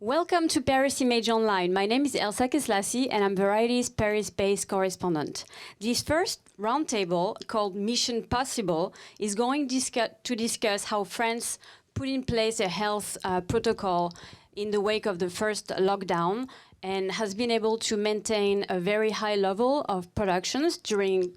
Welcome to Paris Image Online. My name is Elsa Keslassi and I'm Variety's Paris-based correspondent. This first roundtable, called Mission Possible, is going to discuss how France put in place a health protocol in the wake of the first lockdown and has been able to maintain a very high level of productions during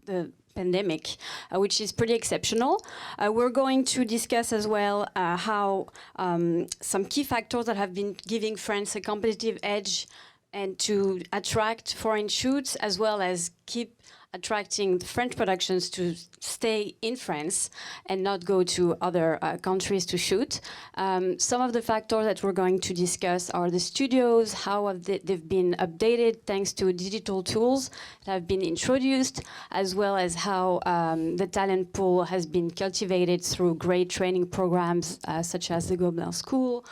the pandemic, which is pretty exceptional. We're going to discuss as well how some key factors that have been giving France a competitive edge and to attract foreign shoots, as well as keep attracting the French productions to stay in France and not go to other countries to shoot. Some of the factors that we're going to discuss are the studios, how they've been updated thanks to digital tools that have been introduced, as well as how the talent pool has been cultivated through great training programs such as the Gobelin School.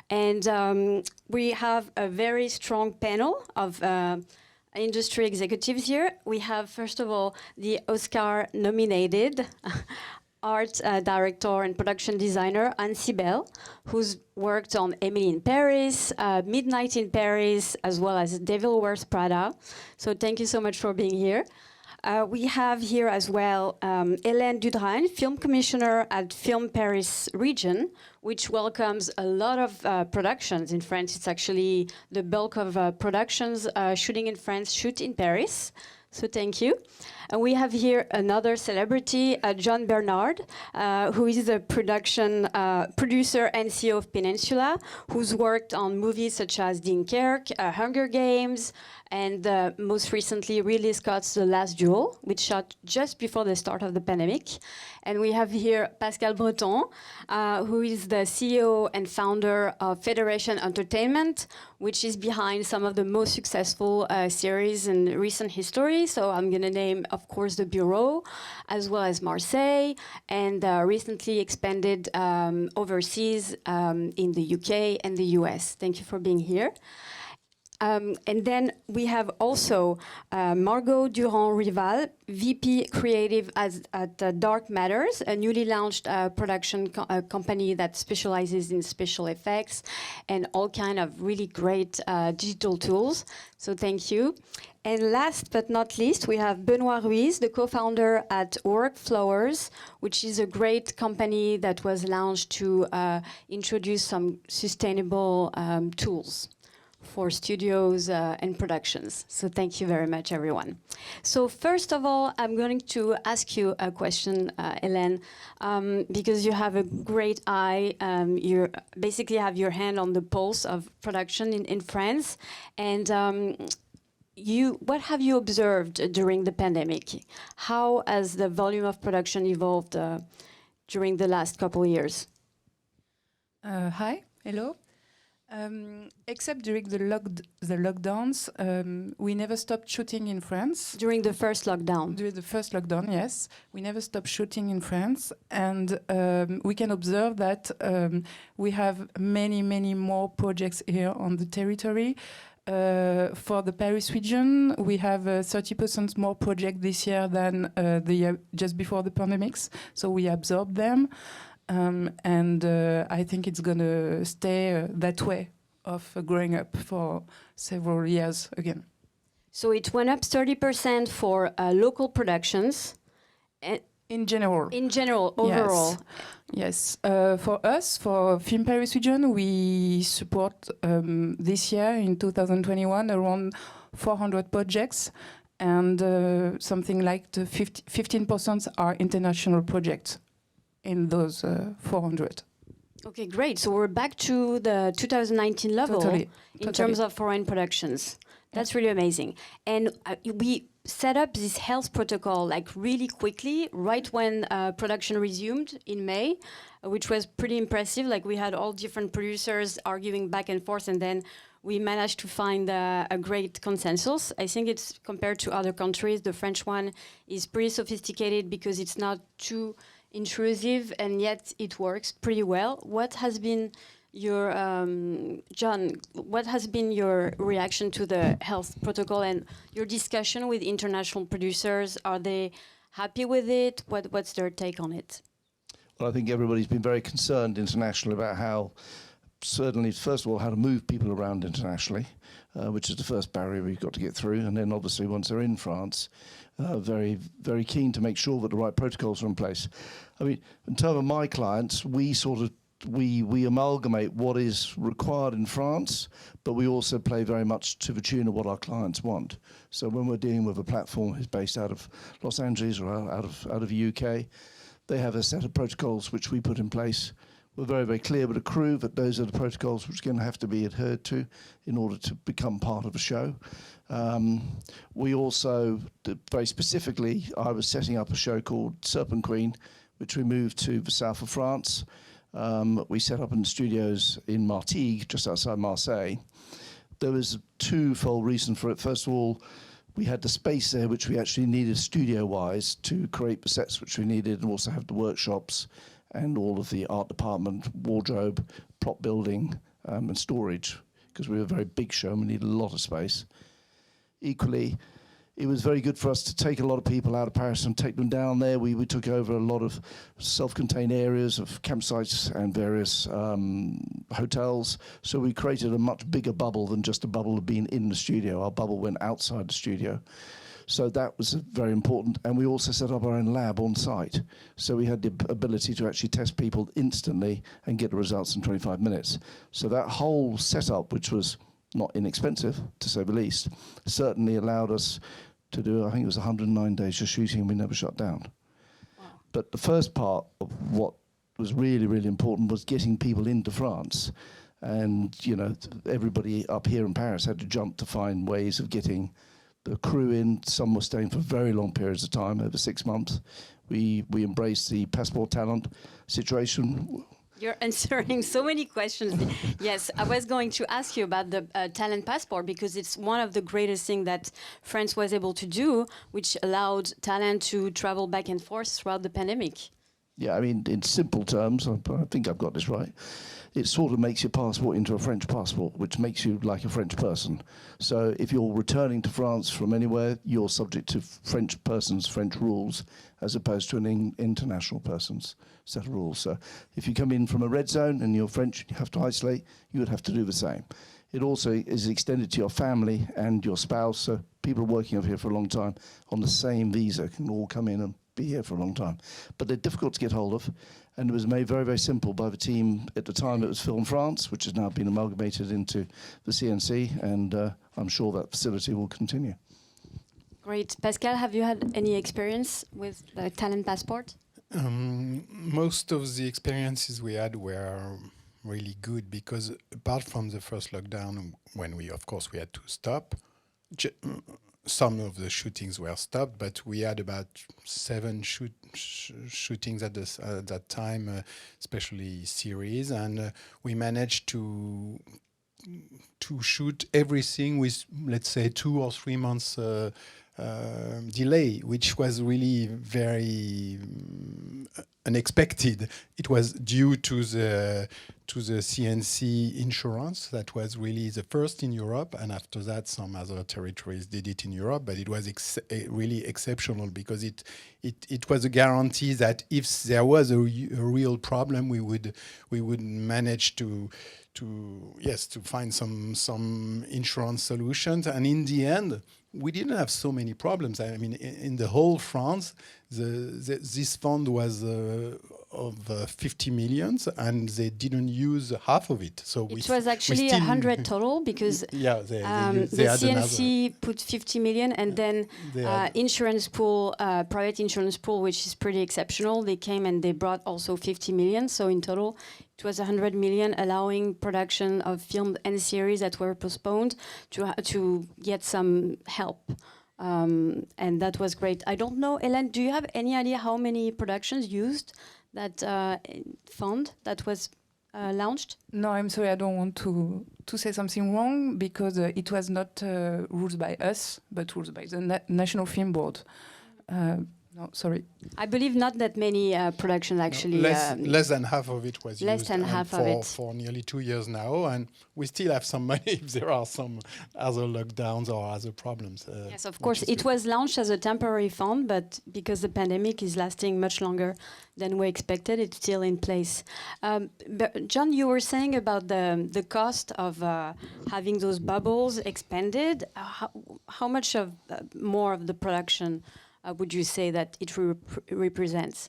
And we have a very strong panel of industry executives here. We have, first of all, the Oscar-nominated art director and production designer, Seibel, who's worked on Emily in Paris, Midnight in Paris, as well as Devil Wears Prada. So thank you so much for being here. We have here as well Hélène Dudragne, film commissioner at Film Paris region, which welcomes a lot of productions in France. It's actually the bulk of productions shooting in France shoot in Paris. So thank you. And we have here another celebrity, John Bernard, who is a producer and CEO of Peninsula, who's worked on movies such as Dunkirk, Hunger Games, and most recently Ridley Scott's The Last Duel, which shot just before the start of the pandemic. And we have here Pascal Breton, who is the CEO and founder of Federation Entertainment, which is behind some of the most successful series in recent history. So I'm going to name, of course, The Bureau, as well as Marseille, and recently expanded overseas in the UK and the US. Thank you for being here. And then we have also Margot Durand-Rival, VP Creative at Dark Matters, a newly launched production company that specializes in special effects and all kind of really great digital tools. So thank you. And last but not least, we have Benoit Ruiz, the co-founder at Workflowers, which is a great company that was launched to introduce some sustainable tools for studios and productions. So thank you very much, everyone. So first of all, I'm going to ask you a question, Hélène, because you have a great eye. You basically have your hand on the pulse of production in France. And what have you observed during the pandemic? How has the volume of production evolved during the last couple of years? Hi, hello. Except during the lockdowns, we never stopped shooting in France. During the first lockdown? During the first lockdown, yes. We never stopped shooting in France. And we can observe that we have many more projects here on the territory. For the Paris region, we have 30% more projects this year than the year just before the pandemics. So we absorb them. And I think it's going to stay that way of growing up for several years again. So it went up 30% for local productions. In general. In general, overall. Yes. For us, for Film Paris region, we support this year, in 2021, around 400 projects. And something like 15% are international projects in those 400. Okay, great. So we're back to the 2019 level in terms of foreign productions. That's really amazing. And we set up this health protocol like really quickly, right when production resumed in May, which was pretty impressive. Like we had all different producers arguing back and forth, and then we managed to find a great consensus. I think it's, compared to other countries, the French one is pretty sophisticated because it's not too intrusive, and yet it works pretty well. What has been your, John, what has been your reaction to the health protocol and your discussion with international producers? Are they happy with it? What's their take on it? Well, I think everybody's been very concerned internationally about how certainly, first of all, how to move people around internationally, which is the first barrier we've got to get through. And then obviously once they're in France, very, very keen to make sure that the right protocols are in place. I mean, in terms of my clients, we amalgamate what is required in France, but we also play very much to the tune of what our clients want. So when we're dealing with a platform who's based out of Los Angeles or out of the UK, they have a set of protocols which we put in place. We're very, very clear with the crew that those are the protocols which are going to have to be adhered to in order to become part of a show. We also, very specifically, I was setting up a show called Serpent Queen, which we moved to the south of France. We set up in the studios in Martigues, just outside Marseille. There was a twofold reason for it. First of all, we had the space there which we actually needed studio-wise to create the sets which we needed, and also have the workshops and all of the art department, wardrobe, prop building, and storage, because we were a very big show and we needed a lot of space. Equally, it was very good for us to take a lot of people out of Paris and take them down there. We took over a lot of self-contained areas of campsites and various hotels. So we created a much bigger bubble than just a bubble of being in the studio. Our bubble went outside the studio. So that was very important. And we also set up our own lab on site. So we had the ability to actually test people instantly and get the results in 25 minutes. So that whole setup, which was not inexpensive, to say the least, certainly allowed us to do, I think it was 109 days of shooting, and we never shut down. Wow. But the first part of what was really, really important was getting people into France. And, you know, everybody up here in Paris had to jump to find ways of getting the crew in. Some were staying for very long periods of time, over 6 months. We embraced the passport talent situation. You're answering so many questions. Yes, I was going to ask you about the talent passport, because it's one of the greatest things that France was able to do, which allowed talent to travel back and forth throughout the pandemic. Yeah, I mean, in simple terms, I think I've got this right, it sort of makes your passport into a French passport, which makes you like a French person. So if you're returning to France from anywhere, you're subject to French rules, as opposed to an international person's set of rules. So if you come in from a red zone and you're French, you have to isolate, you would have to do the same. It also is extended to your family and your spouse, so people working over here for a long time on the same visa can all come in and be here for a long time. But they're difficult to get hold of, and it was made very, very simple by the team at the time. It was Film France, which has now been amalgamated into the CNC, and I'm sure that facility will continue. Great. Pascal, have you had any experience with the talent passport? Most of the experiences we had were really good, because apart from the first lockdown, when we had to stop, some of the shootings were stopped, but we had about 7 shootings at that time, especially series, and we managed to shoot everything with, let's say, 2 or 3 months delay, which was really very unexpected. It was due to the CNC insurance that was really the first in Europe, and after that some other territories did it in Europe, but it was really exceptional, because it was a guarantee that if there was a real problem, we would manage to find some insurance solutions. And in the end, we didn't have so many problems. I mean, in the whole France, this fund was of 50 million, and they didn't use half of it. So it was actually 100 total, because the CNC put 50 million, and then insurance pool, private insurance pool, which is pretty exceptional. They came and they brought also 50 million. So in total, it was 100 million, allowing production of film and series that were postponed to get some help. And that was great. I don't know, Hélène, do you have any idea how many productions used that fund that was launched? No, I'm sorry, I don't want to say something wrong, because it was not rules by us, but rules by the National Film Board. No, sorry. I believe not that many productions actually. Less than half of it was less used than half of it. for nearly 2 years now, and we still have some money if there are some other lockdowns or other problems. Yes, of course. It was launched as a temporary fund, but because the pandemic is lasting much longer than we expected, it's still in place. But John, you were saying about the cost of having those bubbles expanded. How much of more of the production would you say that it represents?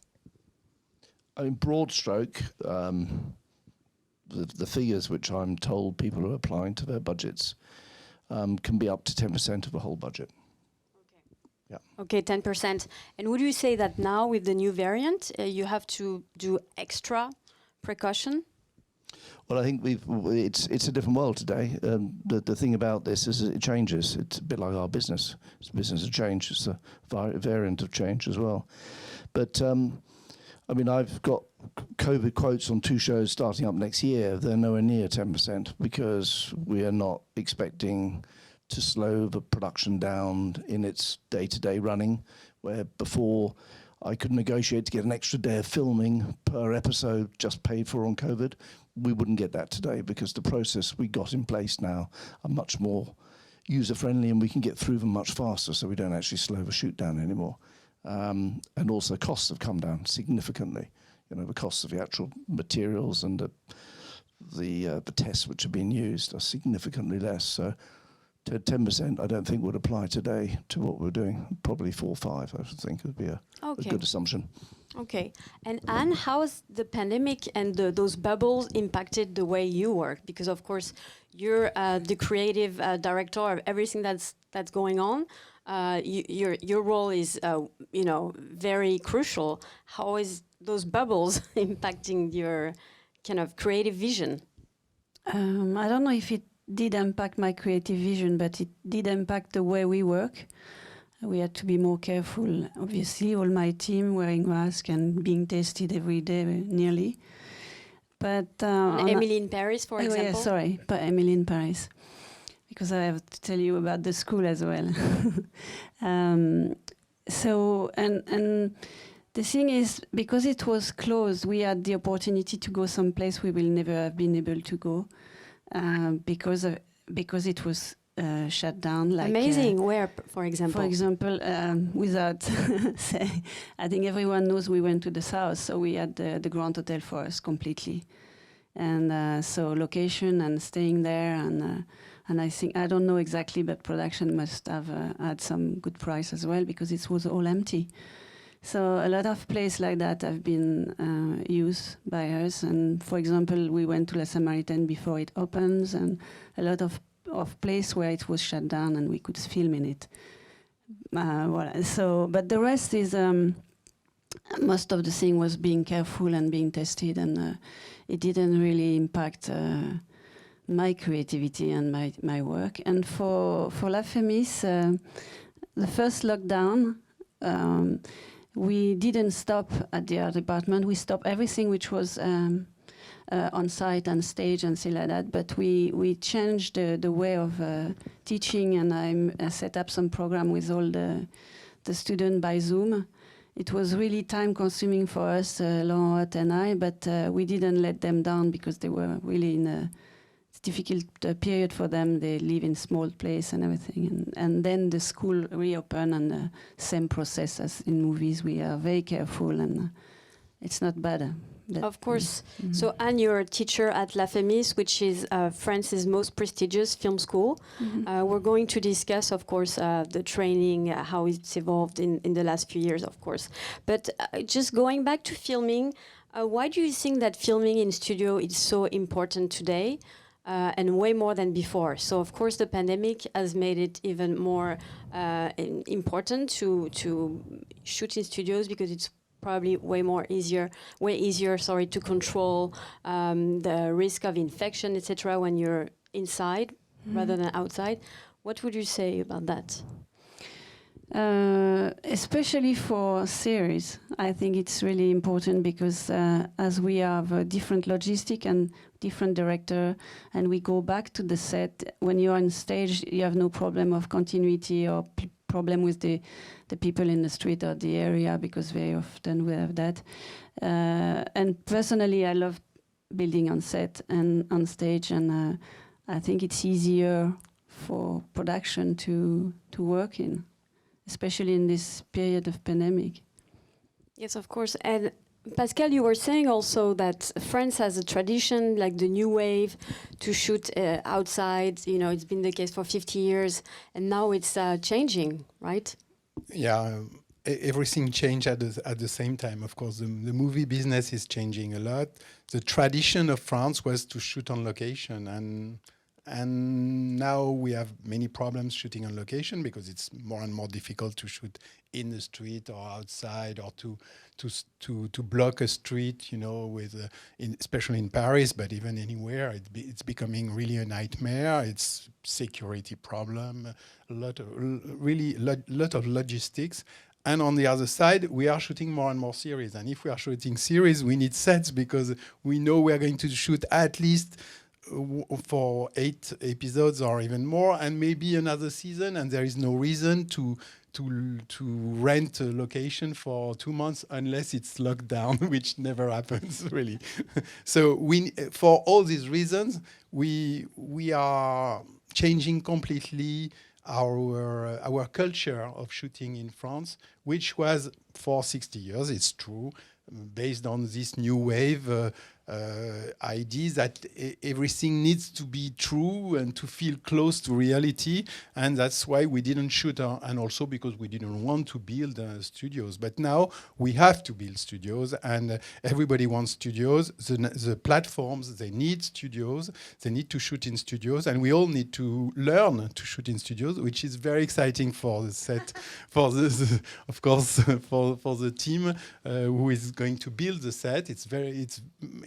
I mean, broad stroke, the figures which I'm told people are applying to their budgets can be up to 10% of the whole budget. Okay. Yeah. Okay, 10%. And would you say that now with the new variant, you have to do extra precaution? Well, I think it's a different world today. The thing about this is it changes. It's a bit like our business. It's a business of change. It's a variant of change as well. But I mean, I've got COVID quotes on 2 shows starting up next year. They're nowhere near 10% because we are not expecting to slow the production down in its day-to-day running, where before I could negotiate to get an extra day of filming per episode just paid for on COVID. We wouldn't get that today because the process we got in place now are much more user-friendly and we can get through them much faster, so we don't actually slow the shoot down anymore. And also costs have come down significantly. You know, the costs of the actual materials and the tests which are being used are significantly less. So 10% I don't think would apply today to what we're doing. Probably 4 or 5 I think would be a good assumption. Okay. And Anne, how has the pandemic and those bubbles impacted the way you work? Because of course you're the creative director of everything that's going on. Your role is very crucial. How is those bubbles impacting your kind of creative vision? I don't know if it did impact my creative vision, but it did impact the way we work. We had to be more careful. Obviously, all my team wearing masks and being tested every day, nearly. But Emily in Paris, for example. Yeah, sorry, but Emily in Paris, because I have to tell you about the school as well. So the thing is, because it was closed, we had the opportunity to go someplace we will never have been able to go, because it was shut down. Like, amazing. Where, for example? For example, without saying, I think everyone knows we went to the south, so we had the Grand Hotel for us completely, and so location and staying there, and I think, I don't know exactly, but production must have had some good price as well because it was all empty. So a lot of places like that have been used by us, and for example, we went to La Samaritaine before it opens, and a lot of place where it was shut down and we could film in it. So, but the rest is, most of the thing was being careful and being tested, and it didn't really impact my creativity and my work. And for La Femis, the first lockdown, we didn't stop at the art department. We stopped everything which was on site and stage and things like that, but we changed the way of teaching, and I set up some program with all the students by Zoom. It was really time consuming for us, Laurent and I, but we didn't let them down because they were really in a difficult period for them. They live in small place and everything, and then the school reopened, and the same process as in movies. We are very careful, and it's not bad. Of course. Mm-hmm. So Anne, you're a teacher at La Femis, which is France's most prestigious film school. Mm-hmm. We're going to discuss, of course, the training, how it's evolved in the last few years, of course. But just going back to filming, why do you think that filming in studio is so important today? And way more than before. So of course the pandemic has made it even more important to shoot in studios, because it's probably way easier to control the risk of infection, etc. when you're inside rather than outside. What would you say about that? Especially for series, I think it's really important because as we have a different logistic and different director, and we go back to the set, when you're on stage, you have no problem of continuity or problem with the people in the street or the area, because very often we have that. And personally, I love building on set and on stage, and I think it's easier for production to work in, especially in this period of pandemic. Yes, of course. And Pascal, you were saying also that France has a tradition, like the new wave, to shoot outside. You know, it's been the case for 50 years, and now it's changing, right? Yeah, everything changed at the same time. Of course, the movie business is changing a lot. The tradition of France was to shoot on location, and now we have many problems shooting on location because it's more and more difficult to shoot in the street or outside, or to block a street, you know, with especially in Paris, but even anywhere, it's becoming really a nightmare. It's security problem, a lot of logistics. And on the other side, we are shooting more and more series. And if we are shooting series, we need sets because we know we are going to shoot at least for 8 episodes or even more, and maybe another season. And there is no reason to rent a location for 2 months unless it's locked down, which never happens really. So for all these reasons, we are changing completely our culture of shooting in France, which was for 60 years, it's true, based on this new wave ideas that everything needs to be true and to feel close to reality, and that's why we didn't shoot, and also because we didn't want to build studios. But now we have to build studios, and everybody wants studios. The platforms, they need studios, they need to shoot in studios, and we all need to learn to shoot in studios, which is very exciting for the set, for the, of course, for the team who is going to build the set.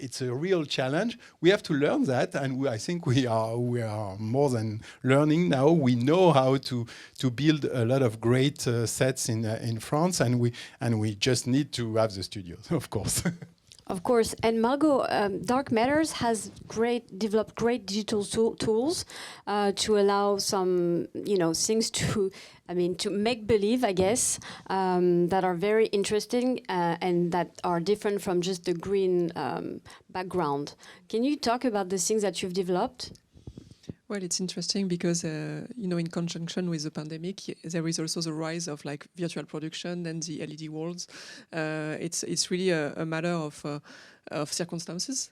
It's a real challenge. We have to learn that, and I think we are more than learning now. We know how to build a lot of great sets in France, and we just need to have the studios, of course. Of course. And Margot, Dark Matters has developed great digital tools to allow some, things to make believe, I guess, that are very interesting and that are different from just the green background. Can you talk about the things that you've developed? Well, it's interesting because, in conjunction with the pandemic, there is also the rise of like virtual production and the LED worlds. It's really a matter of circumstances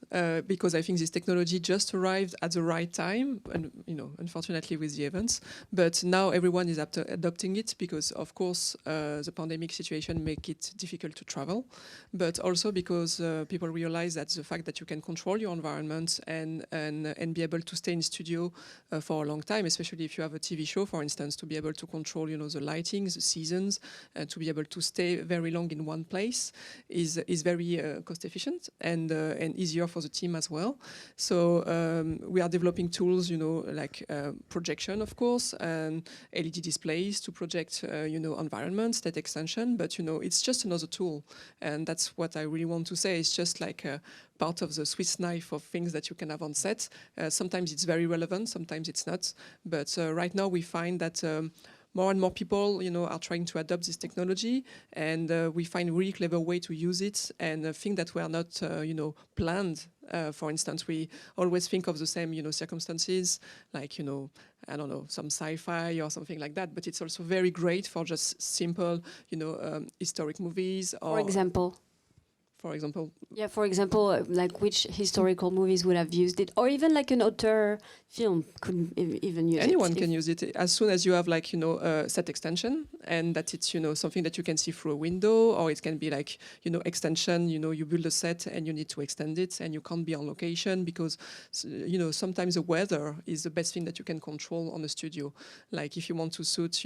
because I think this technology just arrived at the right time, and unfortunately with the events. But now everyone is adopting it because, of course, the pandemic situation make it difficult to travel, but also because people realize that the fact that you can control your environment and be able to stay in studio for a long time, especially if you have a TV show, for instance, to be able to control, the lighting, the seasons, and to be able to stay very long in one place is very cost efficient and easier for the team as well. So we are developing tools, like projection, of course, and LED displays to project, environments, state extension. But it's just another tool, and that's what I really want to say. It's just like part of the Swiss knife of things that you can have on set. Sometimes it's very relevant, sometimes it's not. But right now we find that more and more people, are trying to adopt this technology, and we find a really clever way to use it, and think that we are not, planned. For instance, we always think of the same, circumstances, like, I don't know, some sci-fi or something like that. But it's also very great for just simple, historic movies. Or For example? Yeah, for example, like which historical movies would have used it? Or even like an auteur film could even use it. Anyone can use it as soon as you have like, a set extension, and that it's, something that you can see through a window, or it can be like, extension, you build a set and you need to extend it and you can't be on location because, sometimes the weather is the best thing that you can control on a studio. Like if you want to shoot,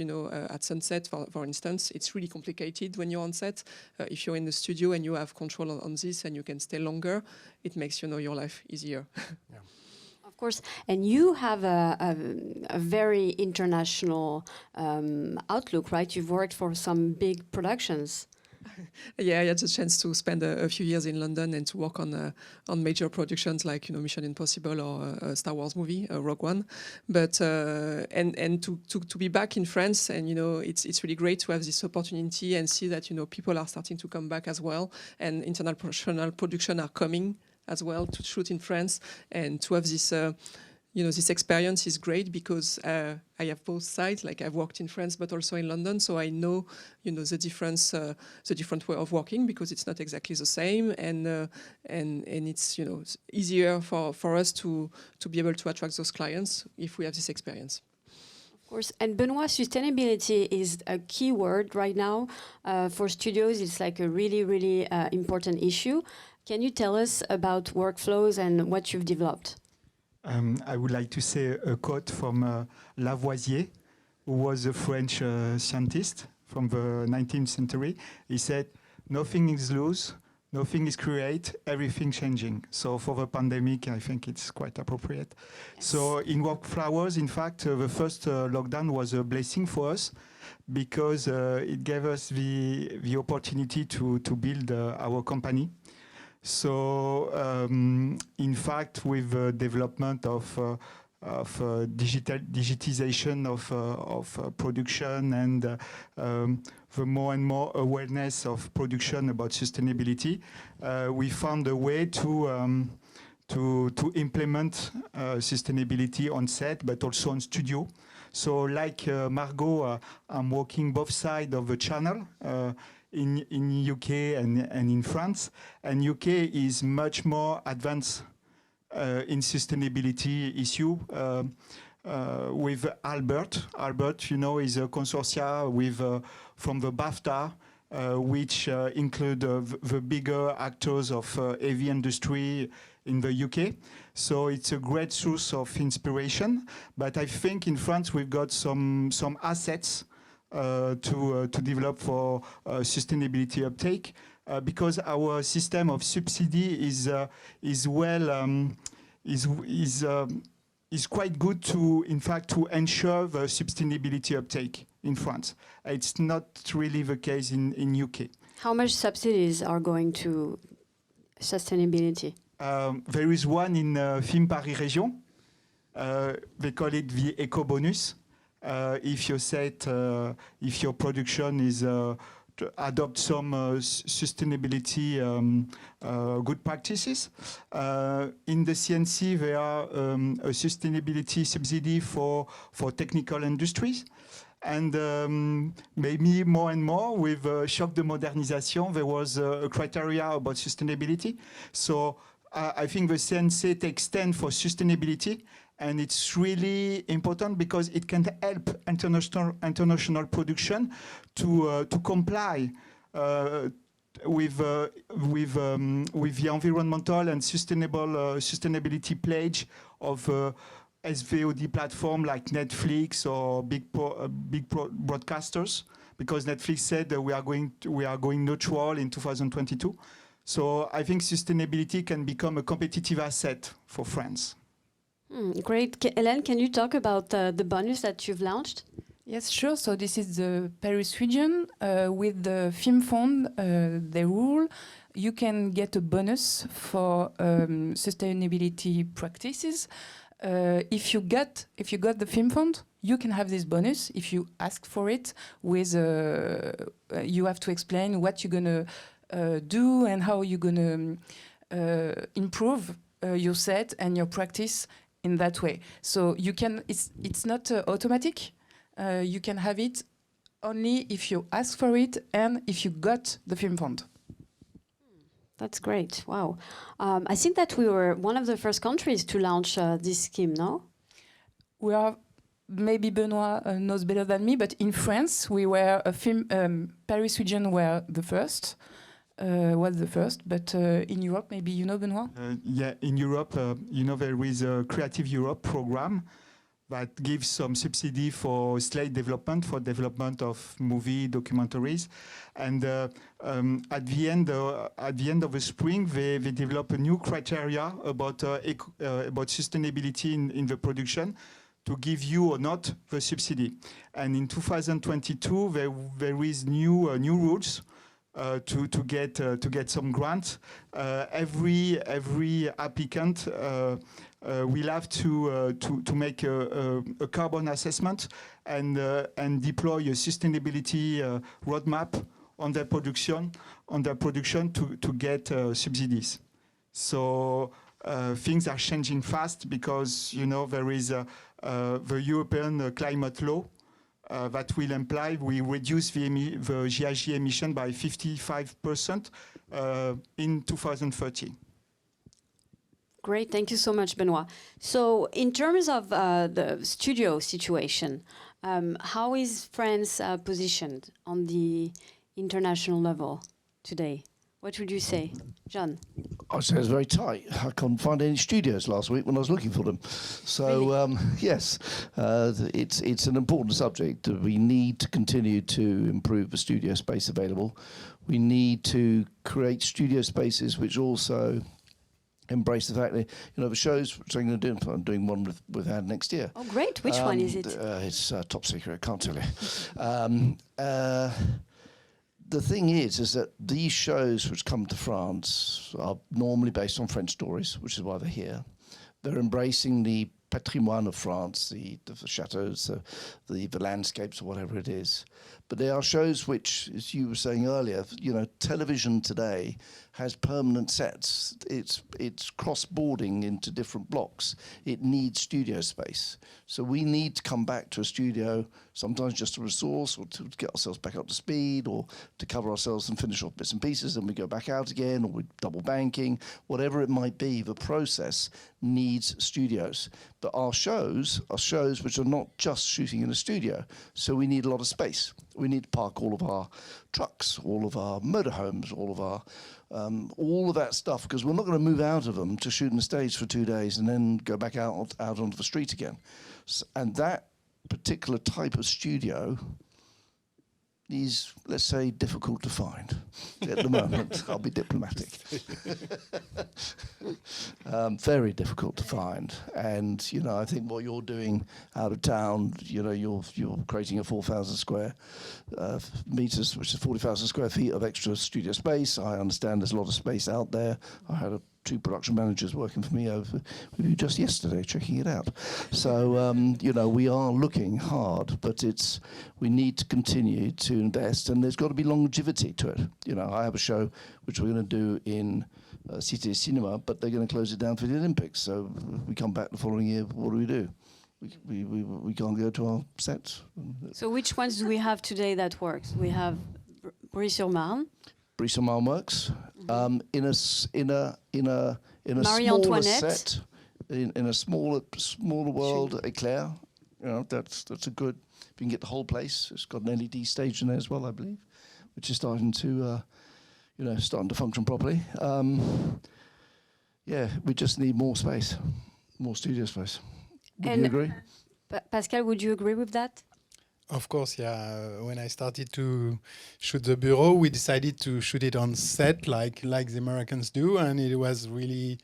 at sunset, for instance, it's really complicated when you're on set. If you're in the studio and you have control on this and you can stay longer, it makes your life easier. Yeah. Of course, and you have a very international outlook, right? You've worked for some big productions. Yeah, I had the chance to spend a few years in London and to work on major productions like Mission Impossible or a Star Wars movie, Rogue One. But and to be back in France, and it's really great to have this opportunity and see that people are starting to come back as well, and international production are coming as well to shoot in France, and to have this. This experience is great because I have both sides. Like I've worked in France, but also in London, so I know, the difference, the different way of working, because it's not exactly the same, and it's it's easier for us to be able to attract those clients if we have this experience. Of course, and Benoit, sustainability is a key word right now for studios. It's like a really, really important issue. Can you tell us about workflows and what you've developed? I would like to say a quote from Lavoisier, who was a French scientist from the 19th century. He said, "Nothing is loose, nothing is create, everything changing." So for the pandemic, I think it's quite appropriate. Yes. So in Workflowers, in fact, the first lockdown was a blessing for us, because it gave us the opportunity to build our company. So, in fact, with the development of digitization of production and the more and more awareness of production about sustainability, we found a way to implement sustainability on set, but also on studio. So, like Margot, I'm working both sides of the channel. In UK and in France, and UK is much more advanced in sustainability issue with Albert. Albert, is a consortia with from the BAFTA, which include the bigger actors of heavy industry in the UK. So it's a great source of inspiration. But I think in France we've got some assets to develop for sustainability uptake, because our system of subsidy is quite good to ensure the sustainability uptake in France. It's not really the case in UK. How much subsidies are going to sustainability? There is one in Film Paris Région. They call it the Eco Bonus. If your production is to adopt some sustainability good practices. In the CNC, there are a sustainability subsidy for technical industries. And maybe more and more with Choc de Modernisation, there was a criteria about sustainability. So I think the CNC takes stand for sustainability. And it's really important because it can help international production to comply with the environmental and sustainability pledge of SVOD platform like Netflix or big broadcasters. Because Netflix said that we are going neutral in 2022. So I think sustainability can become a competitive asset for France. Great. Hélène, can you talk about the bonus that you've launched? Yes, sure. So this is the Paris region with the Film Fund. The rule, you can get a bonus for sustainability practices. If you got the Film Fund, you can have this bonus if you ask for it. With you have to explain what you're gonna do and how you're gonna improve your set and your practice in that way. So you can. It's not automatic. You can have it only if you ask for it and if you got the Film Fund. That's great. Wow. I think that we were one of the first countries to launch this scheme, no? We are, maybe Benoit knows better than me, but in France, we were a film, Paris region were the first, was the first, but in Europe, maybe you know, Benoit? Yeah, in Europe, there is a Creative Europe program that gives some subsidy for slate development, for development of movie documentaries. And at the end of the spring, they develop a new criteria about sustainability in the production to give you or not the subsidy. And in 2022, there is new rules to get some grants. Every applicant will have to make a carbon assessment and deploy a sustainability roadmap on their production to get subsidies. So things are changing fast because there is the European climate law that will imply we reduce the GHG emission by 55% in 2030. Great, thank you so much, Benoit. So, in terms of the studio situation, how is France positioned on the international level today? What would you say, John? I'd say it's very tight. I couldn't find any studios last week when I was looking for them. So, Really? yes, it's an important subject. We need to continue to improve the studio space available. We need to create studio spaces which also embrace the fact that, the shows which I'm going to do, I'm doing one with Anne next year. Oh, great. Which one is it? It's top secret, I can't tell you. The thing is that these shows which come to France are normally based on French stories, which is why they're here. They're embracing the patrimoine of France, the chateaux, the landscapes, or whatever it is. But they are shows which, as you were saying earlier, television today has permanent sets. It's cross-boarding into different blocks. It needs studio space. So we need to come back to a studio, sometimes just a resource, or to get ourselves back up to speed, or to cover ourselves and finish off bits and pieces, and we go back out again, or we're double banking, whatever it might be. The process needs studios. But our shows are shows which are not just shooting in a studio. So we need a lot of space. We need to park all of our trucks, all of our motorhomes, all of that stuff, because we're not going to move out of them to shoot in the States for 2 days and then go back out onto the street again. And that particular type of studio is, let's say, difficult to find at the moment. I'll be diplomatic. Very difficult to find. And, I think what you're doing out of town, you're creating a 4,000 square meters, which is 40,000 square feet of extra studio space. I understand there's a lot of space out there. I had 2 production managers working for me with you just yesterday, checking it out. So, we are looking hard, but we need to continue to invest, and there's got to be longevity to it. I have a show which we're going to do in Cité Cinema, but they're going to close it down for the Olympics. So we come back the following year, what do? We can't go to our sets. So which ones do we have today that works? We have Brie-sur-Marne. Brie-sur-Marne works. In a smaller Marie-Antoinette. set, in a smaller world, Eclair. That's a good. If you can get the whole place, it's got an LED stage in there as well, I believe, which is starting to function properly. We just need more space, more studio space. Would you agree? Pascal, would you agree with that? Of course, yeah. When I started to shoot the Bureau, we decided to shoot it on set like the Americans do, and it was really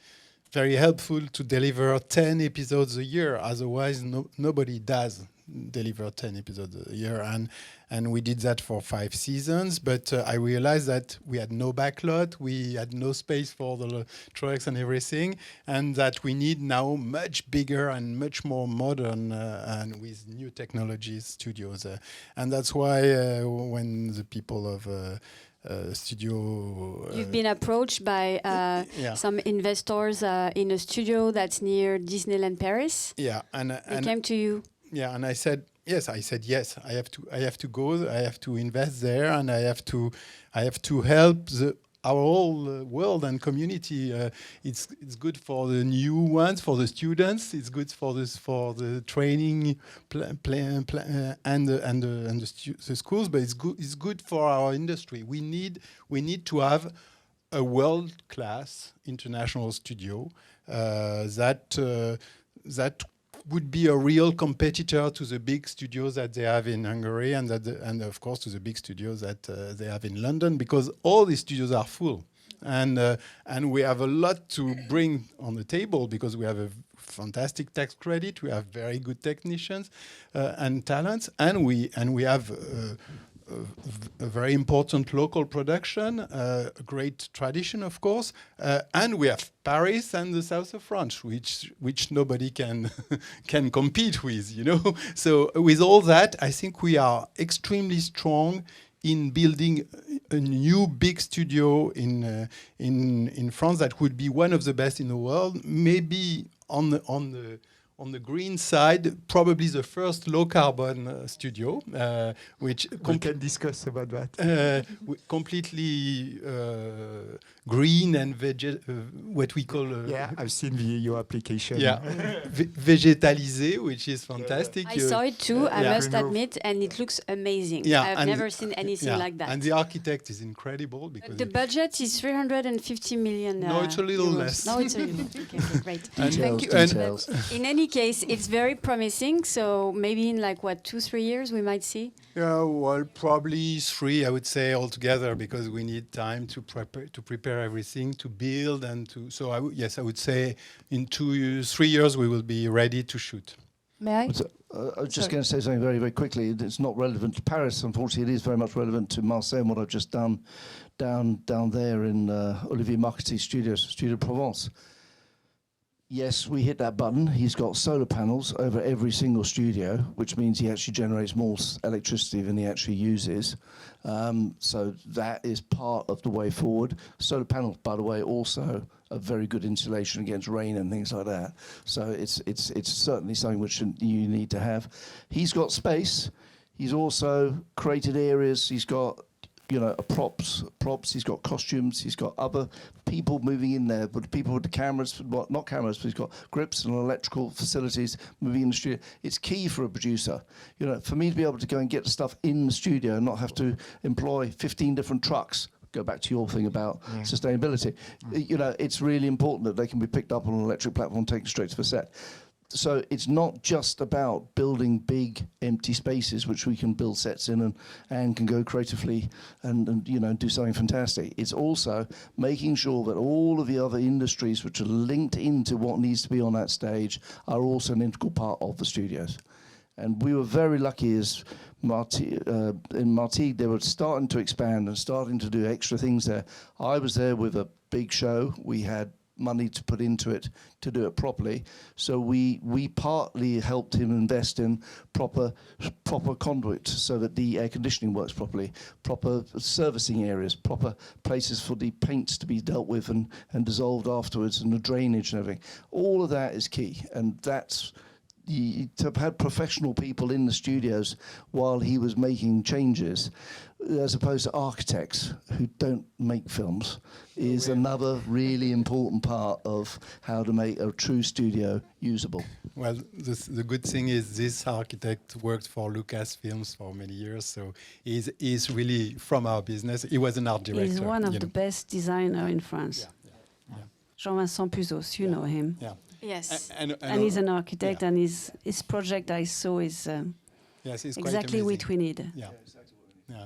very helpful to deliver 10 episodes a year. Otherwise, nobody does deliver 10 episodes a year, and we did that for 5 seasons. But I realized that we had no backlot, we had no space for the trucks and everything, and that we need now much bigger and much more modern and with new technologies studios. And that's why when the people of studio. You've been approached by some investors in a studio that's near Disneyland Paris. Yeah, and they came to you. Yeah, and I said yes. I have to go. I have to invest there, and I have to help our whole world and community. It's good for the new ones, for the students. It's good for the training and the schools. But it's good for our industry. We need to have a world-class international studio that would be a real competitor to the big studios that they have in Hungary and of course to the big studios that they have in London, because all these studios are full, and we have a lot to bring on the table because we have a fantastic tax credit, we have very good technicians and talents, and we have a very important local production, a great tradition, of course, and we have Paris and the south of France, which nobody can can compete with, you know. So with all that, I think we are extremely strong in building a new big studio in France that would be one of the best in the world, maybe on the green side, probably the first low carbon studio, which We can discuss about that. completely green and what we call Yeah, I've seen your application. yeah végétalisé, which is fantastic. I saw it too, I Yeah. must admit, and it looks amazing. Yeah, I've and- never seen anything like that. And the architect is incredible because The budget is 350 million. No, it's a little euros. less. No, it's a little. Okay, great. Details, you. And- details. In any case, it's very promising. So maybe in like what 2-3 years we might see. Yeah, well, probably 3, I would say, altogether, because we need time to prepare everything, to build, and to. So yes, I would say in 2-3 years we will be ready to shoot. May I? So, I was just Sorry. going to say something very, very quickly. It's not relevant to Paris, unfortunately. It is very much relevant to Marseille and what I've just done down there in Olivier Marquety's studio, Studio Provence. Yes, we hit that button. He's got solar panels over every single studio, which means he actually generates more electricity than he actually uses. So that is part of the way forward. Solar panels, by the way, also a very good insulation against rain and things like that. So it's certainly something which you need to have. He's got space. He's also created areas. He's got props. He's got costumes. He's got other people moving in there, but people with the cameras, well, not cameras, but he's got grips and electrical facilities moving in the studio. It's key for a producer, for me to be able to go and get the stuff in the studio and not have to employ 15 different trucks. Go back to your thing about sustainability. It's really important that they can be picked up on an electric platform, taken straight to the set. So it's not just about building big empty spaces which we can build sets in and can go creatively and do something fantastic. It's also making sure that all of the other industries which are linked into what needs to be on that stage are also an integral part of the studios. And we were very lucky as in Martigues, they were starting to expand and starting to do extra things there. I was there with a big show. We had money to put into it to do it properly. So we partly helped him invest in proper conduit so that the air conditioning works properly, proper servicing areas, proper places for the paints to be dealt with and dissolved afterwards, and the drainage and everything. All of that is key, and that's to have had professional people in the studios while he was making changes, as opposed to architects who don't make films, is another really important part of how to make a true studio usable. Well, the good thing is this architect worked for Lucasfilms for many years, so he's really from our business. He was an art director. He's one of the best designers in France. Yeah. Jean-Vincent Puzos, you know him. Yeah. Yes. And he's an architect, and his project I saw is Yes, it's quite exactly amazing. what we need. Yeah. Yeah.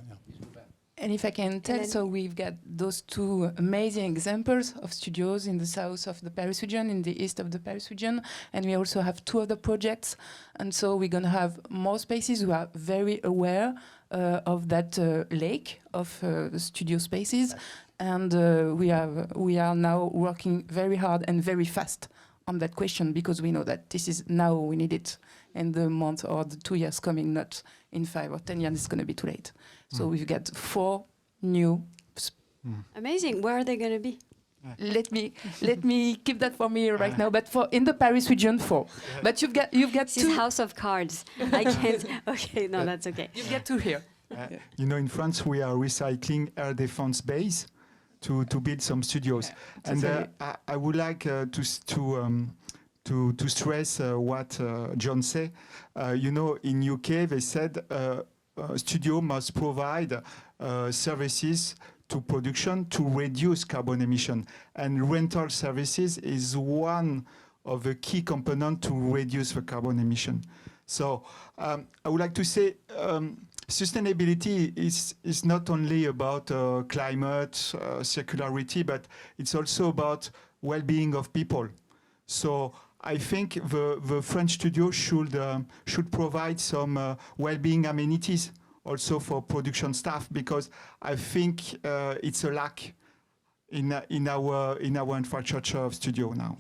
And if I can tell, so we've got those two amazing examples of studios in the south of the Paris region, in the east of the Paris region, and we also have 2 other projects. And so we're going to have more spaces who are very aware of that lake of the studio spaces. And we are now working very hard and very fast on that question, because we know that this is now we need it in the month or the 2 years coming, not in 5 or 10 years. It's going to be too late. So we've got 4 new. Amazing. Where are they going to be? Let me keep that for me right now. But for in the Paris region, 4. But you've got This is 2. House of Cards. I can't. Okay, no, that's okay. You've got 2 here. In France, we are recycling air defense base to build some studios. And I would like to stress what John said. In UK, they said a studio must provide services to production to reduce carbon emission. And rental services is one of the key components to reduce the carbon emission. So I would like to say sustainability is not only about climate, circularity, but it's also about well-being of people. So I think the French studio should provide some well-being amenities also for production staff, because I think it's a lack in our infrastructure of studio now.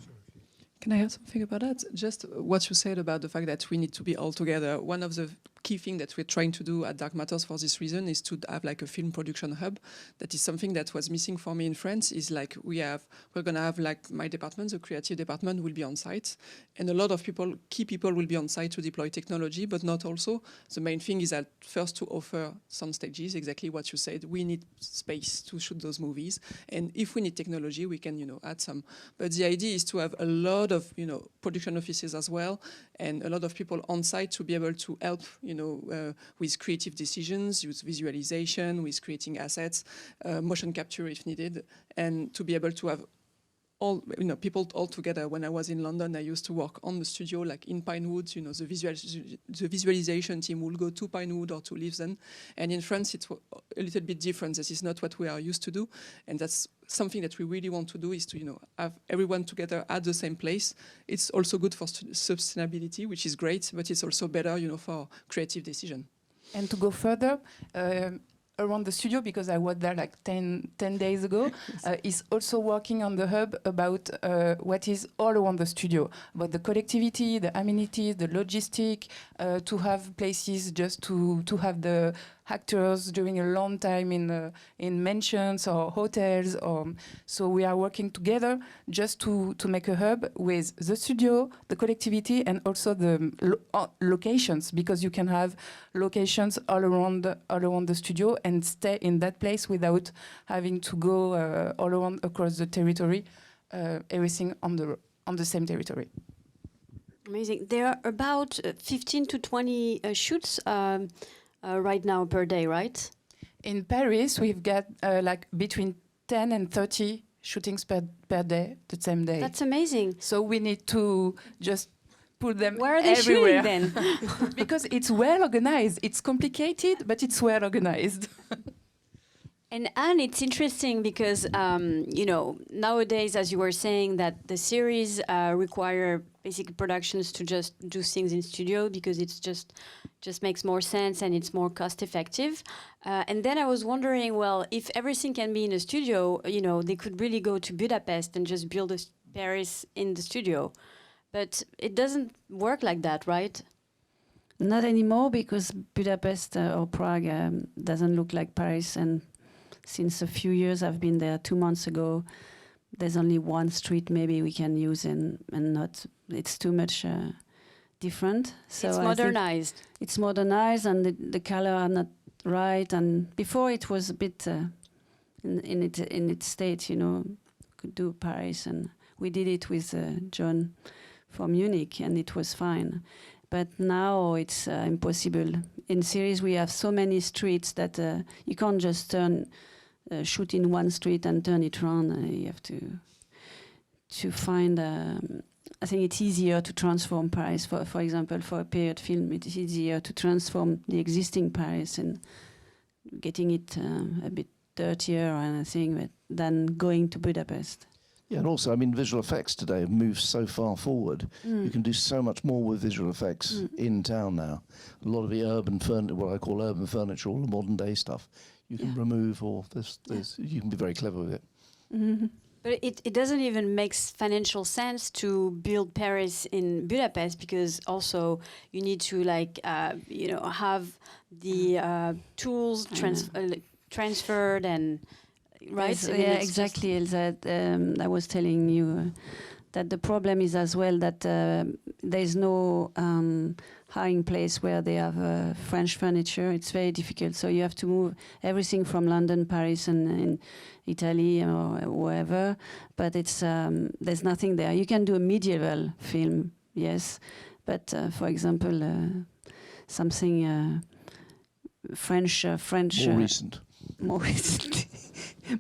Can I add something about that? Just what you said about the fact that we need to be all together. One of the key things that we're trying to do at Dark Matters for this reason is to have like a film production hub. That is something that was missing for me in France. Is like we're going to have like my department, the creative department, will be on site, and a lot of key people will be on site to deploy technology, but not also. The main thing is that first to offer some stages, exactly what you said. We need space to shoot those movies, and if we need technology, we can add some. But the idea is to have a lot of production offices as well, and a lot of people on site to be able to help with creative decisions, with visualization, with creating assets, motion capture if needed, and to be able to have all people all together. When I was in London, I used to work on the studio, like in Pinewood. The visualization team will go to Pinewood or to Leavesden, and in France it's a little bit different. This is not what we are used to do, and that's something that we really want to do, is to have everyone together at the same place. It's also good for sustainability, which is great, but it's also better for creative decision. And to go further, around the studio, because I was there like 10 days ago, is also working on the hub about what is all around the studio, about the connectivity, the amenities, the logistic, to have places just to have the actors during a long time in mansions or hotels. So we are working together just to make a hub with the studio, the connectivity, and also the locations, because you can have locations all around the studio and stay in that place without having to go all around across the territory, everything on the same territory. Amazing. There are about 15 to 20 shoots right now per day, right? In Paris, we've got like between 10 and 30 shootings per day, the same day. That's amazing. So we need to just put them Where are they everywhere. shooting then? Because it's well organized. It's complicated, but it's well organized. And it's interesting because, nowadays, as you were saying, that the series require basically productions to just do things in studio because it's just makes more sense and it's more cost effective. And then I was wondering, well, if everything can be in a studio, they could really go to Budapest and just build a Paris in the studio. But it doesn't work like that, right? Not anymore, because Budapest or Prague doesn't look like Paris, and since a few years, I've been there 2 months ago, there's only one street maybe we can use, and not, it's too much different. So it's modernized. It's modernized, and the color are not right. And before it was a bit in its state, could do Paris, and we did it with John for Munich, and it was fine. But now it's impossible. In series, we have so many streets that you can't just shoot in one street and turn it around. You have to find. I think it's easier to transform Paris. For example, for a period film, it's easier to transform the existing Paris and getting it a bit dirtier, and I think, than going to Budapest. Yeah, and also, visual effects today have moved so far forward. You can do so much more with visual effects in town now. A lot of the urban furniture, what I call urban furniture, all the modern day stuff, you can remove, or you can be very clever with it. Mm-hmm. But it doesn't even make financial sense to build Paris in Budapest, because also you need to have the tools transferred and. Right. Yeah, exactly. That I was telling you that the problem is as well that there is no hiring place where they have French furniture. It's very difficult. So you have to move everything from London, Paris, and in Italy or wherever. But it's there's nothing there. You can do a medieval film, yes, but for example, something French. More recent.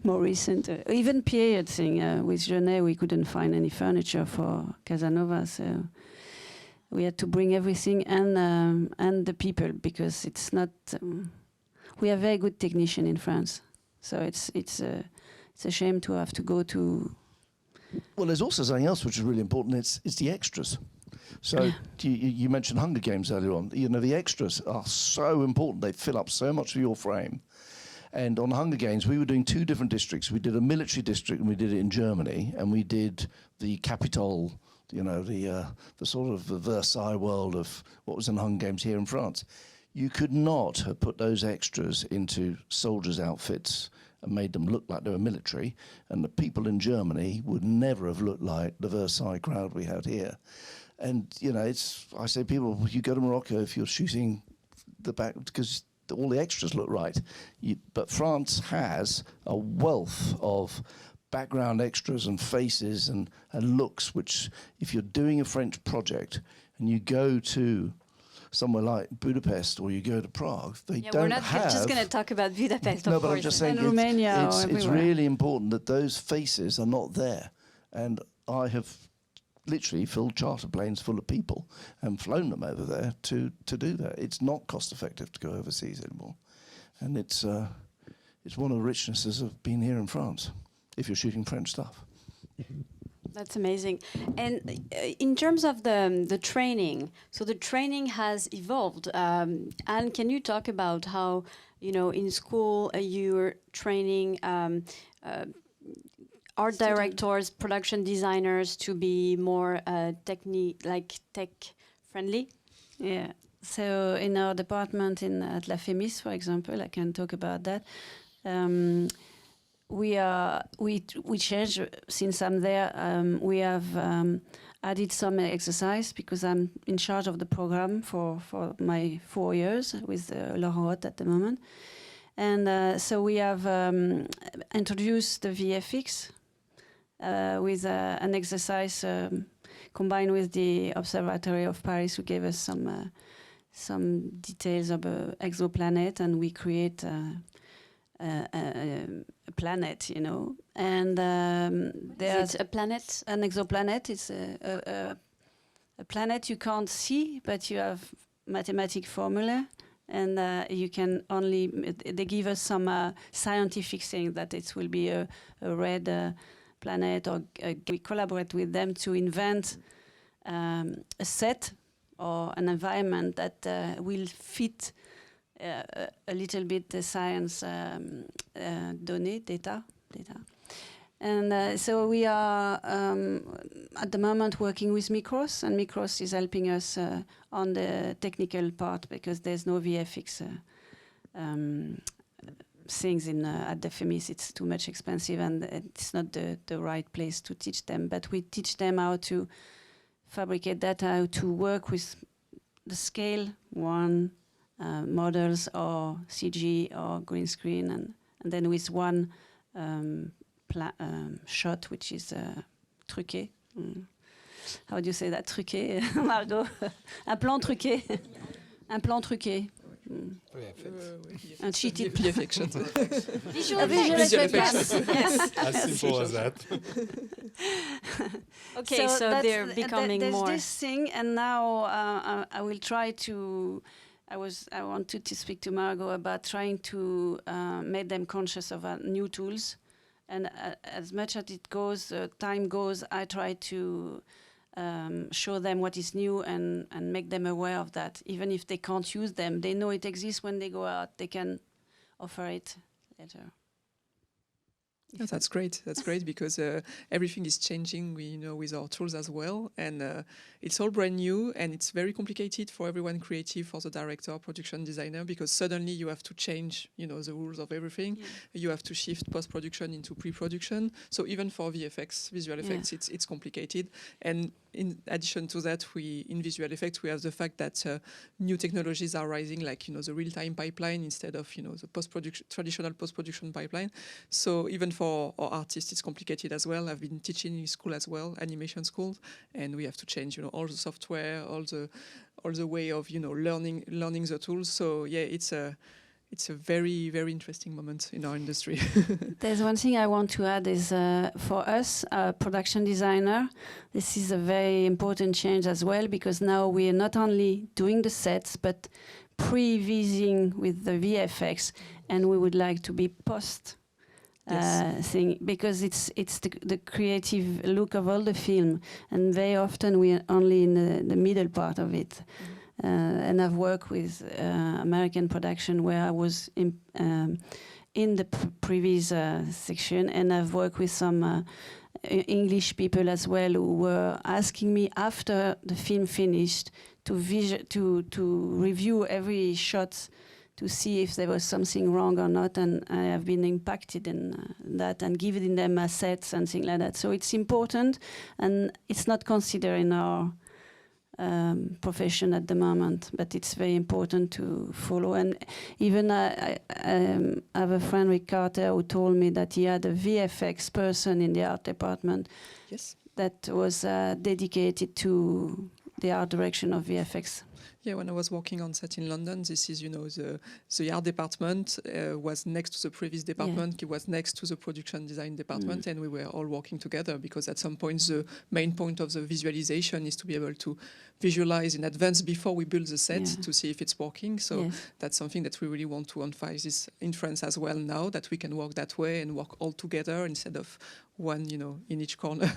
More recent, even period thing. With Genet, we couldn't find any furniture for Casanova, so we had to bring everything and the people, because it's not. We have very good technician in France, so it's a shame to have to go to. Well, there's also something else which is really important. It's the extras. So you mentioned Hunger Games earlier on. You know, the extras are so important. They fill up so much of your frame. And on Hunger Games, we were doing 2 different districts. We did a military district, and we did it in Germany, and we did the Capitol, you know, the sort of the Versailles world of what was in Hunger Games here in France. You could not have put those extras into soldiers' outfits and made them look like they were military, and the people in Germany would never have looked like the Versailles crowd we had here. And, you know, I say people, you go to Morocco if you're shooting the back, because all the extras look right. But France has a wealth of background extras and faces and looks, which if you're doing a French project and you go to somewhere like Budapest or you go to Prague, they don't have... We're not just going to talk about Budapest, no, of but course. I'm just saying Romania it's really important that those faces are not there. And I have literally filled charter planes full of people and flown them over there to do that. It's not cost effective to go overseas anymore. And it's one of the richnesses of being here in France, if you're shooting French stuff. That's amazing. And in terms of the training, so the training has evolved. Anne, can you talk about how, you know, in school you're training art directors, production designers to be more tech friendly? Yeah. So in our department at La Fémis, for example, I can talk about that. We changed since I'm there. We have added some exercise because I'm in charge of the program for my 4 years with Laurent Roth at the moment. And so we have introduced the VFX with an exercise combined with the Observatory of Paris, who gave us some details of exoplanet, and we create a planet, you know. And there's a planet, an exoplanet. It's a planet you can't see, but you have mathematic formula, and you can only. They give us some scientific thing that it will be a red planet, or we collaborate with them to invent a set or an environment that will fit a little bit the science data. And so we are at the moment working with Micros, and Micros is helping us on the technical part because there's no VFX things at the Fémis. It's too much expensive, and it's not the right place to teach them. But we teach them how to fabricate data, how to work with the scale one, models or CG or green screen, and then with one shot, which is truqué. How do you say that? Truqué, Margot? Un plan truqué. Un plan truqué. Un cheated VFX. Visual effects. Yes. As simple as that. Okay, so they're becoming there's more. There's this thing, and now I will try to. I wanted to speak to Margot about trying to make them conscious of new tools, and as much as it goes, time goes, I try to show them what is new and make them aware of that. Even if they can't use them, they know it exists. When they go out, they can offer it later. Yeah, that's great. That's great because everything is changing, with our tools as well, and it's all brand new, and it's very complicated for everyone creative, for the director, production designer, because suddenly you have to change, the rules of everything. Yeah. You have to shift post-production into pre-production. So even for VFX, visual effects, it's complicated. And in addition to that, in visual effects, we have the fact that new technologies are rising, like the real-time pipeline instead of the traditional post-production pipeline. So even for our artists, it's complicated as well. I've been teaching in school as well, animation school, and we have to change, all the software, all the way of learning the tools. So yeah, it's a very, very interesting moment in our industry. There's one thing I want to add is for us, production designer, this is a very important change as well, because now we are not only doing the sets, but pre-vising with the VFX, and we would like to be post thing, because it's the creative look of all the film, and very often we are only in the middle part of it. And I've worked with American production where I was in the previous section, and I've worked with some English people as well who were asking me after the film finished to review every shot to see if there was something wrong or not, and I have been impacted in that and giving them assets and things like that. So it's important, and it's not considered in our profession at the moment, but it's very important to follow. And even I have a friend, Rick Carter, who told me that he had a VFX person in the art department that was dedicated to the art direction of VFX. Yeah, when I was working on set in London, this is, the art department was next to the previous department, it was next to the production design department, and we were all working together, because at some point the main point of the visualization is to be able to visualize in advance before we build the set to see if it's working. So that's something that we really want to emphasize in France as well now, that we can work that way and work all together instead of one, in each corner.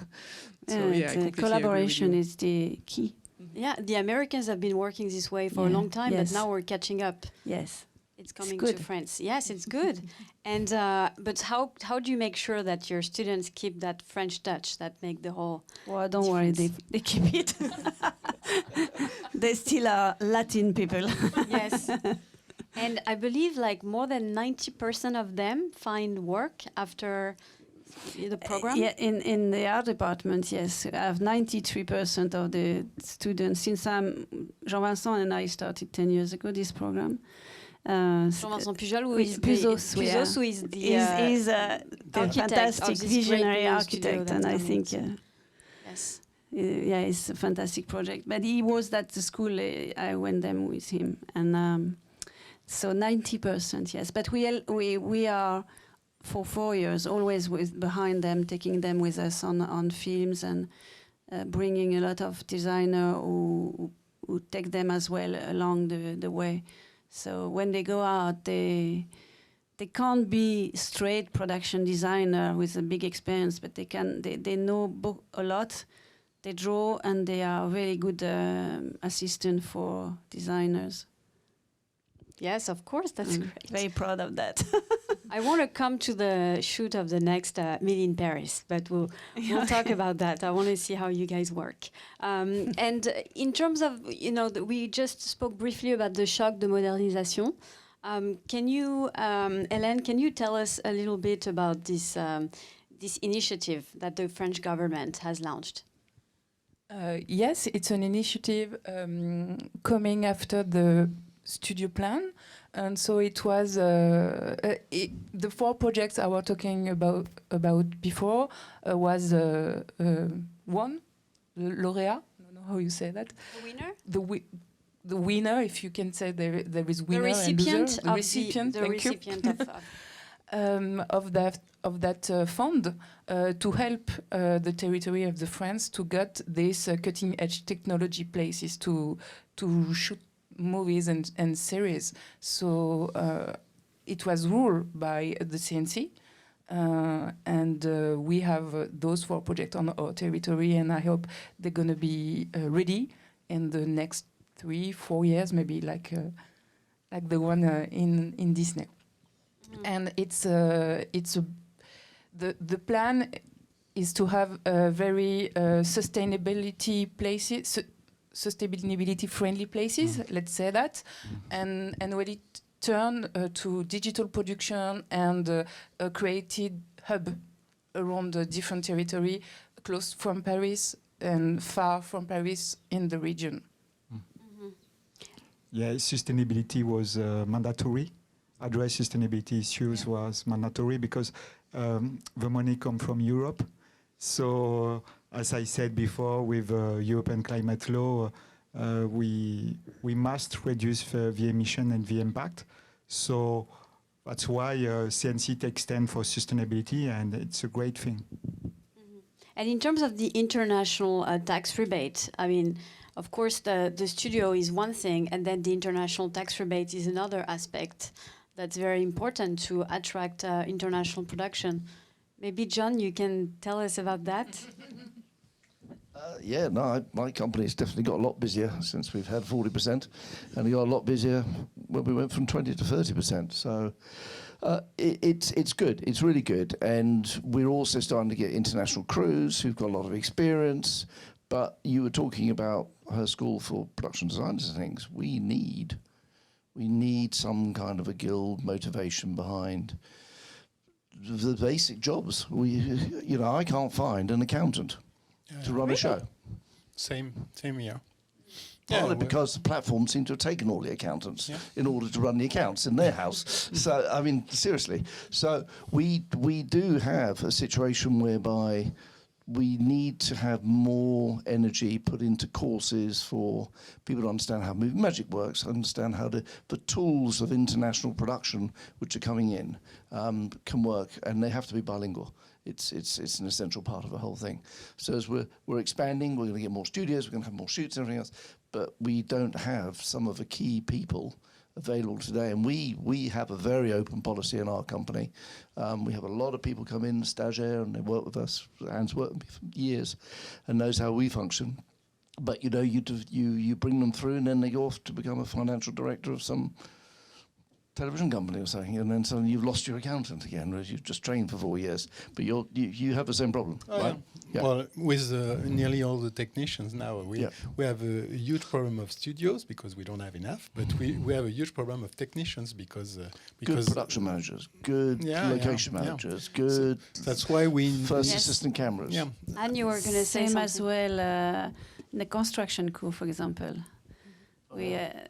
So collaboration is the key. Yeah, the Americans have been working this way for a long time, but now we're catching up. Yes. It's coming to France. Yes, it's good. And but how do you make sure that your students keep that French touch that make the whole Well, don't worry, they keep it. They still are Latin people. Yes. And I believe like more than 90% of them find work after the program? Yeah, in the art department, yes. I have 93% of the students. Since Jean-Vincent and I started 10 years ago, this program. Jean-Vincent Pujol, who is the fantastic visionary architect, and I think, yes. It's a fantastic project. But he was at the school, I went there with him. And so 90%, yes. But we are, for 4 years, always behind them, taking them with us on films, and bringing a lot of designers who take them as well along the way. So when they go out, they can't be straight production designer with a big experience, but they know a lot. They draw, and they are very good assistant for designers. Yes, of course, that's great. Very proud of that. I want to come to the shoot of the next Meet in Paris, but we'll talk about that. I want to see how you guys work. And in terms of, we just spoke briefly about the choc de modernisation. Can you, Hélène, can you tell us a little bit about this initiative that the French government has launched? Yes, it's an initiative coming after the studio plan, and so it was the 4 projects I was talking about before was one laureate. I don't know how you say that. The winner. The winner, if you can say there is winner and loser. The recipient. The recipient of that fund to help the territory of the France to get these cutting edge technology places to shoot movies and series. So it was ruled by the CNC, and we have those 4 projects on our territory, and I hope they're going to be ready in the next 3-4 years, maybe like the one in Disney. And the plan is to have very sustainability friendly places, let's say that, and really turn to digital production and created hub around the different territory, close from Paris and far from Paris in the region. Yeah, sustainability was mandatory. Address sustainability issues was mandatory because the money comes from Europe. So, as I said before, with European climate law, we must reduce the emission and the impact. So that's why CNC takes stand for sustainability, and it's a great thing. And in terms of the international tax rebate, I mean, of course, the studio is one thing, and then the international tax rebate is another aspect that's very important to attract international production. Maybe John, you can tell us about that. Yeah, no, my company's definitely got a lot busier since we've had 40%, and we got a lot busier when we went from 20 to 30%. So it's good. It's really good, and we're also starting to get international crews who've got a lot of experience. But you were talking about her school for production designers and things. We need some kind of a guild motivation behind the basic jobs. I can't find an accountant to run a show. Same here. Partly because the platform seem to have taken all the accountants in order to run the accounts in their house. So, I mean, seriously. So we do have a situation whereby we need to have more energy put into courses for people to understand how moving magic works, understand how the tools of international production which are coming in can work, and they have to be bilingual. It's an essential part of the whole thing. So as we're expanding, we're going to get more studios, we're going to have more shoots and everything else, but we don't have some of the key people available today, and we have a very open policy in our company. We have a lot of people come in, stagiaire, and they work with us. Anne's worked with me for years and knows how we function. But you bring them through, and then they go off to become a financial director of some television company or something, and then suddenly you've lost your accountant again, whereas you've just trained for 4 years. But you have the same problem, right? Yeah. Well, with nearly all the technicians now, we have a huge problem of studios because we don't have enough, but we have a huge problem of technicians because good production managers, good location managers, good. That's why we first assistant cameras. Yeah. And you were going to say same something. as well in the construction crew, for example. That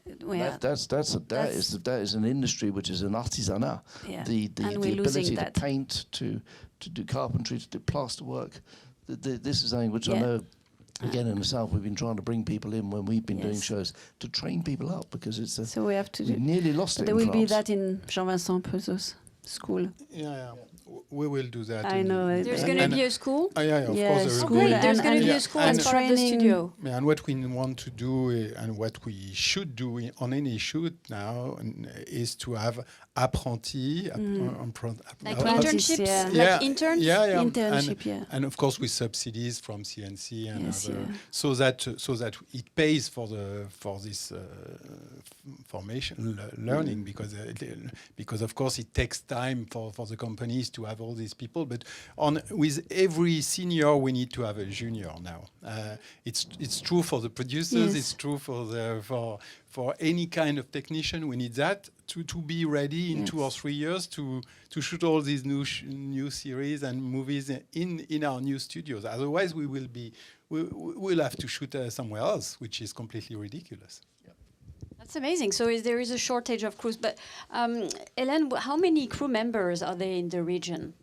is an industry which is an artisanat. Yeah. The And we're ability losing to that. paint, to do carpentry, to do plaster work. This is something which I know. Again, in the south, we've been trying to bring people in when we've been doing shows to train people up because it's so we have to we nearly lost it. There in will be France. that in Jean-Vincent Peuzos school. Yeah. We will do that. I know. There's going to be a school? Of course there will school. be. There's going to be a school as part of the studio. Yeah, and what we want to do and what we should do on any shoot now is to have apprentis, Like internships, like interns? Internship, and of course with subsidies from CNC and so that it pays for this formation learning because of course it takes time for the companies to have all these people, but with every senior we need to have a junior now. It's true for the producers. It's true for any kind of technician. We need that to be ready in 2 or 3 years to shoot all these new series and movies in our new studios. Otherwise, we'll have to shoot somewhere else, which is completely ridiculous. That's amazing. So there is a shortage of crews. But Hélène, how many crew members are there in the region?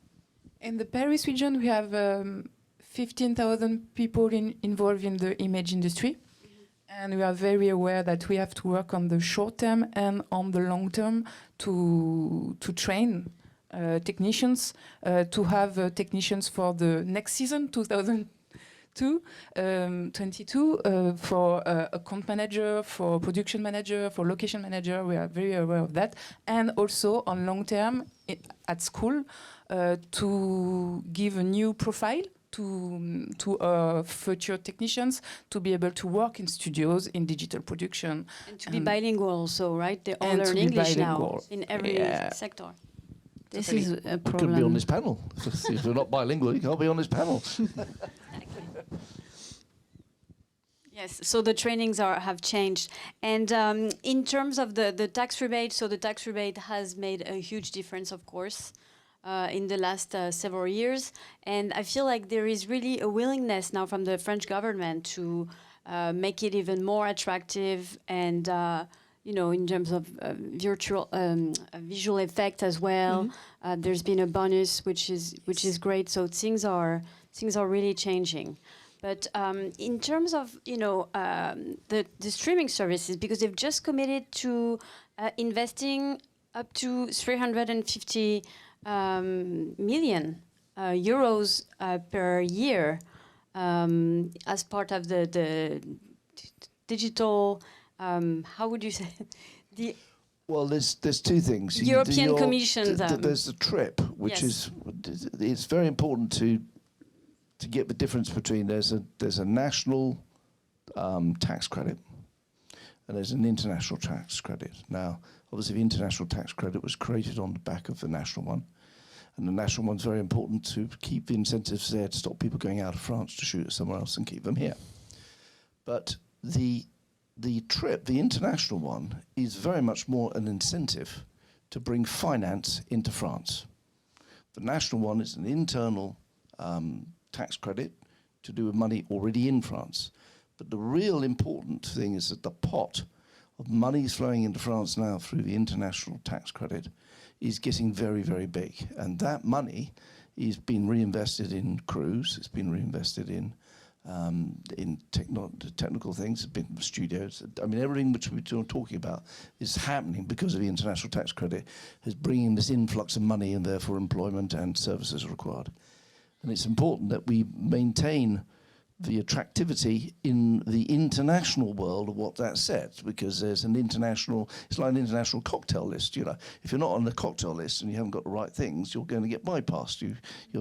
In the Paris region, we have 15,000 people involved in the image industry. And we are very aware that we have to work on the short term and on the long term to train technicians, to have technicians for the next season, 2022, for account manager, for production manager, for location manager. We are very aware of that. And also on long term at school to give a new profile to future technicians to be able to work in studios in digital production. And to be bilingual also, right? They all learn English now in every sector. This is a problem. You couldn't be on this panel. If you're not bilingual, you can't be on this panel. Yes, so the trainings have changed. And in terms of the tax rebate, so the tax rebate has made a huge difference, of course, in the last several years. And I feel like there is really a willingness now from the French government to make it even more attractive and, in terms of visual effect as well. There's been a bonus, which is great. So things are really changing. But in terms of, the streaming services, because they've just committed to investing up to 350 million euros per year as part of the digital, how would you say, the Well, there's two things. European Commission. There's the trip, which Yes. it's very important to get the difference between there's a national tax credit and there's an international tax credit. Now, obviously, the international tax credit was created on the back of the national one, and the national one's very important to keep the incentives there to stop people going out of France to shoot somewhere else and keep them here. But the trip, the international one, is very much more an incentive to bring finance into France. The national one is an internal tax credit to do with money already in France. But the real important thing is that the pot of money flowing into France now through the international tax credit is getting very, very big. And that money is being reinvested in crews, it's been reinvested in technical things, it's been studios. I mean, everything which we're talking about is happening because of the international tax credit, is bringing this influx of money and therefore employment and services are required. And it's important that we maintain the attractivity in the international world of what that sets, because there's an international, it's like an international cocktail list, you know. If you're not on the cocktail list and you haven't got the right things, you're going to get bypassed.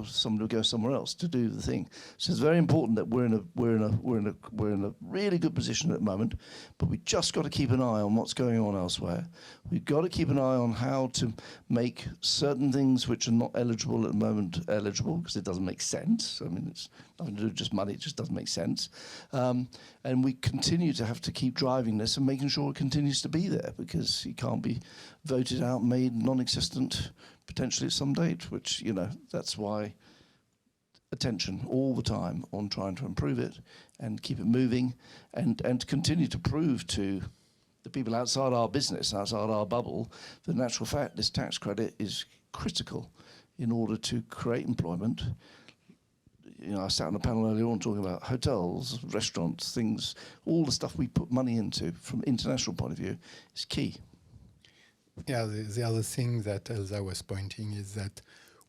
Somebody will go somewhere else to do the thing. So it's very important that we're in a really good position at the moment, but we just got to keep an eye on what's going on elsewhere. We've got to keep an eye on how to make certain things which are not eligible at the moment eligible, because it doesn't make sense. I mean, it's nothing to do with just money, it just doesn't make sense. And we continue to have to keep driving this and making sure it continues to be there, because it can't be voted out, made non-existent potentially at some date, which, you know, that's why attention all the time on trying to improve it and keep it moving and continue to prove to the people outside our business, outside our bubble, that in actual fact this tax credit is critical in order to create employment. You know, I sat on a panel earlier on talking about hotels, restaurants, things, all the stuff we put money into from international point of view is key. Yeah, the other thing that Elsa was pointing is that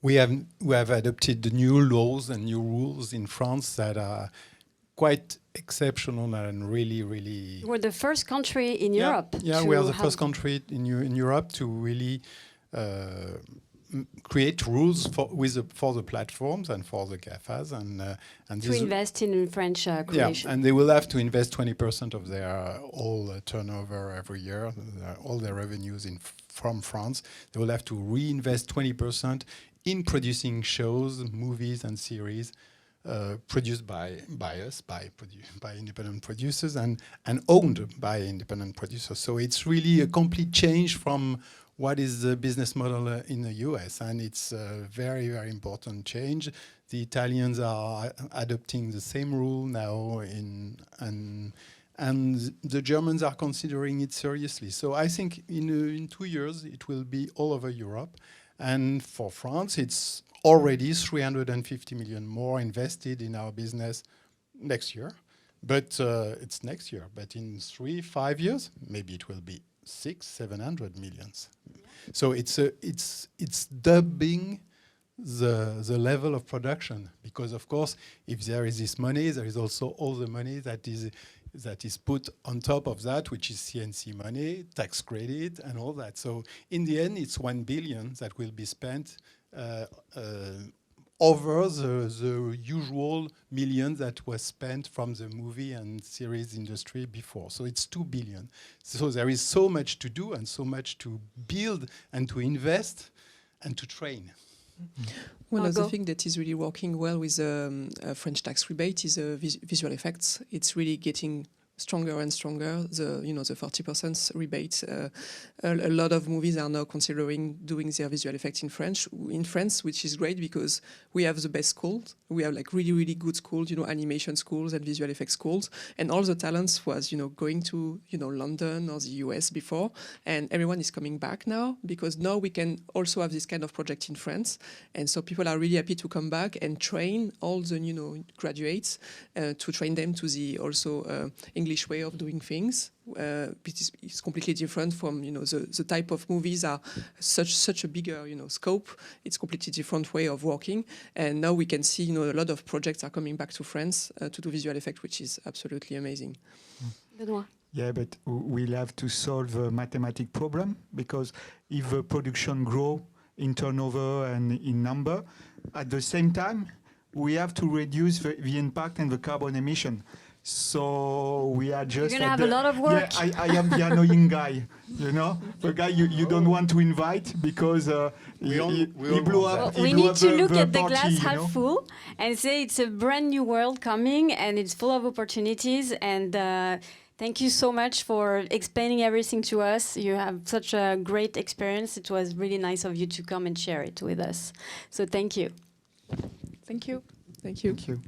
we have adopted the new laws and new rules in France that are quite exceptional and really. We're the first country in Europe. Yeah, we are the first country in Europe to really create rules for the platforms and for the GAFAs and to invest in French creation. Yeah, and they will have to invest 20% of their all turnover every year, all their revenues from France. They will have to reinvest 20% in producing shows, movies, and series produced by us, by independent producers, and owned by independent producers. So it's really a complete change from what is the business model in the US, and it's a very, very important change. The Italians are adopting the same rule now, and the Germans are considering it seriously. So I think in 2 years it will be all over Europe, and for France it's already 350 million more invested in our business next year. But it's next year. But in 3-5 years, maybe it will be 600-700 millions. So it's doubling the level of production, because of course if there is this money, there is also all the money that is put on top of that, which is CNC money, tax credit, and all that. So in the end, it's 1 billion that will be spent over the usual million that was spent from the movie and series industry before. So it's 2 billion. So there is so much to do and so much to build and to invest and to train. One of the things that is really working well with French tax rebate is visual effects. It's really getting stronger and stronger. The 40% rebate. A lot of movies are now considering doing their visual effects in France, which is great because we have the best schools. We have like really, really good schools, animation schools and visual effects schools, and all the talents was going to London or the US before, and everyone is coming back now because now we can also have this kind of project in France, and so people are really happy to come back and train all the graduates to train them to the also English way of doing things. It's completely different from the type of movies are such a bigger scope. It's completely different way of working, and now we can see a lot of projects are coming back to France to do visual effect, which is absolutely amazing. Benoit. Yeah, but we'll have to solve a mathematic problem, because if the production grow in turnover and in number, at the same time, we have to reduce the impact and the carbon emission. So we are just... You're going to have a lot of work. Yeah, I am the annoying guy, you know? The guy you don't want to invite because he blew up. We need to look at the glass half full and say it's a brand new world coming and it's full of opportunities. And thank you so much for explaining everything to us. You have such a great experience. It was really nice of you to come and share it with us. So thank you. Thank you. Thank you. Thank you.